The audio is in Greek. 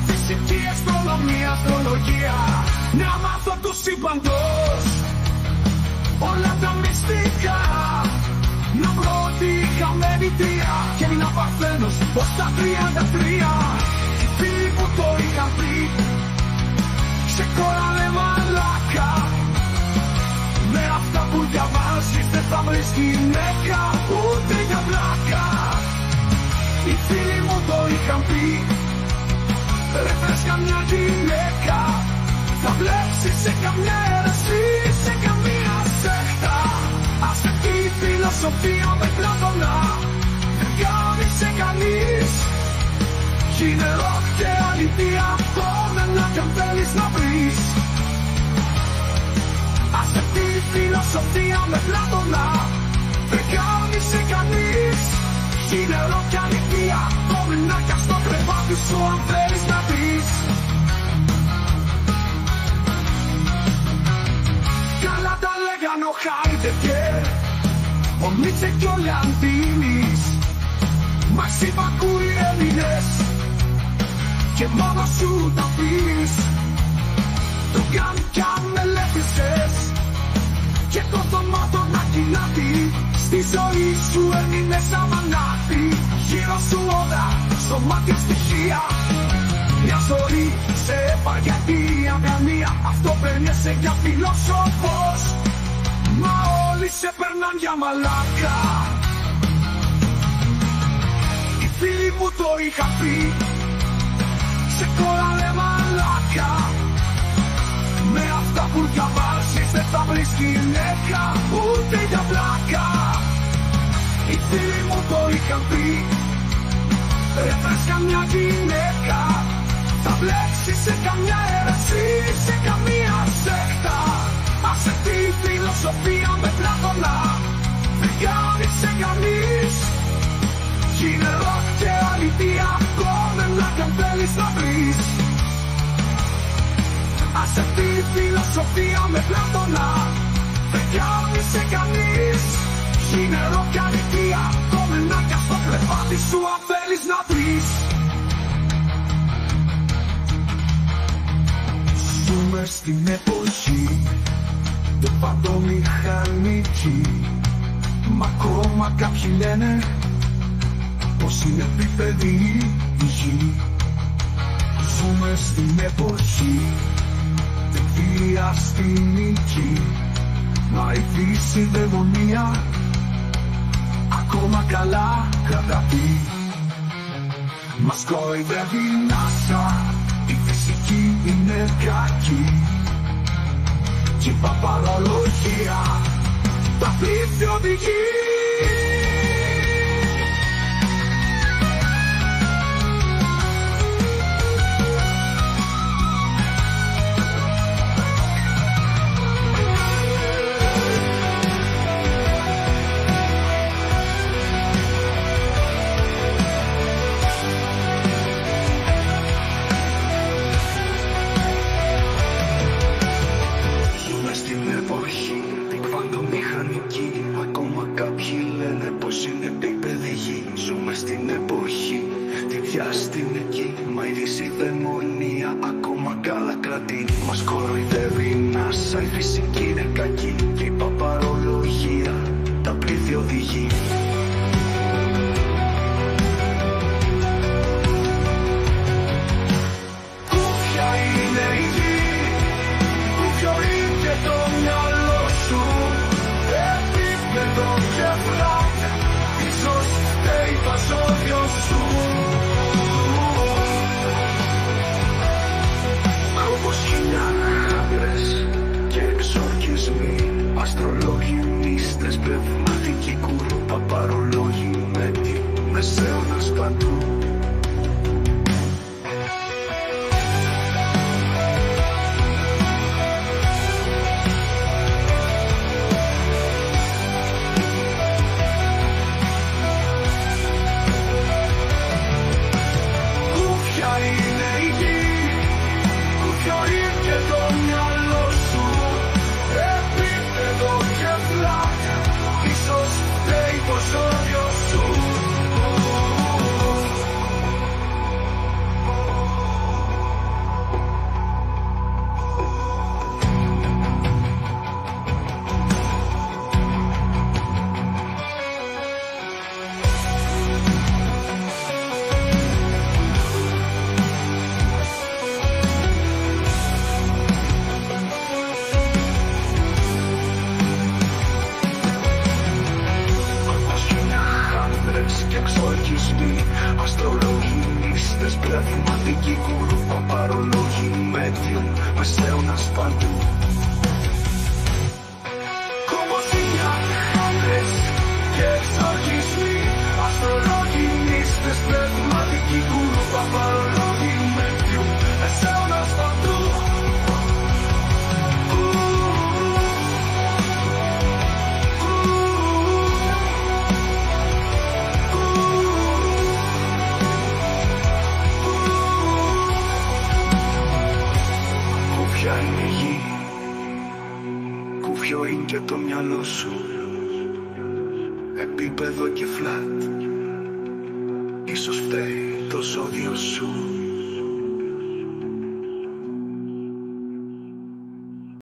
Φυσική αστρονομία, αστρολογία. Να μάθω του σύμπαντος όλα τα μυστικά. Να βρω τη χαμένη τρία και να παθαίνω ως τα 33. Οι φίλοι που το είχαν πει ξεκόρανε μαλάκα. Με αυτά που διαβάζεις δεν θα βρεις γυναίκα ούτε για πλάκα. Οι φίλοι μου το είχαν πει, ρε θες καμιά γυναίκα, θα βλέψεις σε καμιά αίρεση, σε καμία σέχτα. Αστική φιλοσοφία με Πλάτωνα, δεν κάνει σε κανείς. Γίνε ροκ και αλήθεια, αυτό μένα κι αν θέλεις να βρεις. Αστική φιλοσοφία με Πλάτωνα, δεν κάνει σε κανείς. Είναι ροκ και αλήθεια, το μηνάκια στο κρεβάτι σου αν θέλεις να πεις. Καλά τα λέγαν ο Χάιντεκερ, ο Νίτσε κι ο Λεαντίνης. Μα εσύ μ' ακούει Έλληνες και μόνο σου τα πεις. Το καν κι αν μελέτησες και το δωμάτιο να κοινάτι. Στη ζωή σου έμεινε σαν μανάτι. Γύρω σου όλα, στο μάτι στοιχεία. Μια ζωή σε έπαγε μία μία. Αυτό παίρνεσαι για φιλόσοφος, μα όλοι σε περνάν για μαλάκα. Οι φίλοι μου το είχαν πει, ξεκόρανε μαλάκα. Με αυτά που διαβάζεις δεν θα βρεις γυναίκα ούτε για πλάκα. Οι φίλοι μου το είχαν πει, ρε θες καμιά γυναίκα, θα βλέψεις σε καμιά αίρεση, σε καμία σέχτα. Άσε τη φιλοσοφία με Πλάτωνα, δεν κάνει σε κανείς. Γίνε ροκ και αλήθεια, κόμμενα κι αν θέλεις να βρεις. Άσε τη φιλοσοφία με Πλάτωνα, δεν κάνει σε κανείς. Γίνε ροκ και αλήθεια, κόμμενα κι στο κρεβάτι σου αν θέλεις να βρεις. Ζούμε στην εποχή το παντομηχανική. Μ' ακόμα κάποιοι λένε πως είναι επίπεδη η γη. Ζούμε στην εποχή τη βία στην νίκη. Μα η δύση δαιμονία ακόμα καλά κρατεί. Μας κοροϊδεύει η NASA, η φυσική είναι κακή. Κι η παπαρολογία τα πλήθη οδηγεί. Αστρολόγοι, μύστες, πνευματικοί κουρού, παπαρολόγοι, μέτοι, μεσαίωνας, και εξορκισμοί, αστρολογιστές, πνευματικοί γκουρού, παπαρολόγοι, medium, μεσαίωνας παντού. Κομμωδία, άντρες και εξορκισμοί, αστρολογιστές, πνευματικοί γκουρού, παπαρολόγοι, medium, μεσαίωνας παντού. Ποια είναι η γη, κουφιό είναι και το μυαλό σου, επίπεδο και φλατ, ίσως φταίει το ζώδιο σου.